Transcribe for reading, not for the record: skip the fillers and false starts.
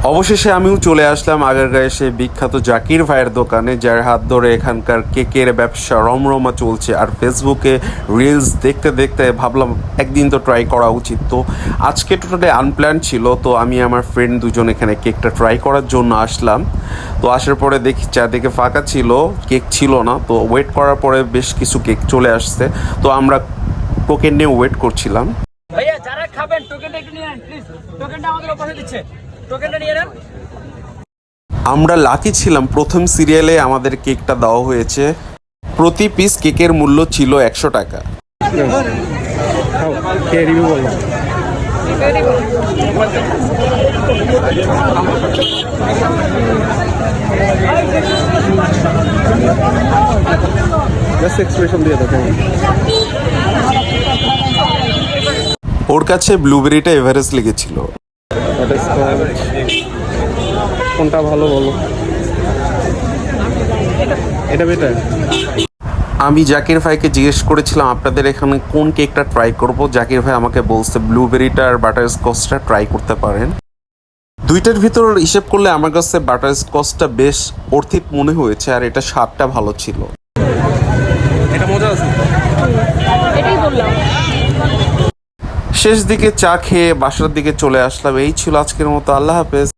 অবশেষে আমিও চলে আসলাম আগারগাঁয়ে সেই বিখ্যাত জাকির ভাইয়ের দোকানে, যার হাত ধরে এখানকার কেকের ব্যবসা রমরমা চলছে। আর ফেসবুকে রিলস দেখতে দেখতে ভাবলাম একদিন তো ট্রাই করা উচিত। তো আজকে টোটালি আনপ্ল্যান ছিল, তো আমি আমার ফ্রেন্ড দুজন এখানে কেকটা ট্রাই করার জন্য আসলাম। তো আসার পরে দেখি চারদিকে ফাঁকা ছিল, কেক ছিল না। তো ওয়েট করার পরে বেশ কিছু কেক চলে আসছে, তো আমরা টোকেন নিয়ে ওয়েট করছিলাম। ভাইয়া যারা খাবেন টোকেনটা একটু নিয়ে নেন প্লিজ। টোকেনটা আমাদের পাশে দিচ্ছে, টোকেনটা নিয়ে নেন। আমরা লাকি ছিলাম, প্রথম সিরিয়ালে আমাদের কেকটা দেওয়া হয়েছে। প্রতি পিস কেকের মূল্য ছিল 100 টাকা। ওর কাছে ব্লুবেরিটা এভারেস্ট লেগেছিল। কোনটা ভালো বলো? এটা বেটার। আমি জাকির ভাইকে জিজ্ঞেস করেছিলাম আপনাদের এখানে কোন কেকটা ট্রাই করব। জাকির ভাই আমাকে বলছে ব্লুবেরিটা আর বাটারস্কচটা ট্রাই করতে পারেন। দুইটার ভিতর হিসেব করলে আমার কাছে বাটারস্কচটা বেশ অর্থিত মনে হয়েছে, আর এটা স্বাদটা ভালো ছিল। এটা মজা আছে। এটাই বললাম। শেষ দিকে চা খেয়ে বাসার দিকে চলে আসলাম। এই ছিল আজকের মতো। আল্লাহ হাফেজ।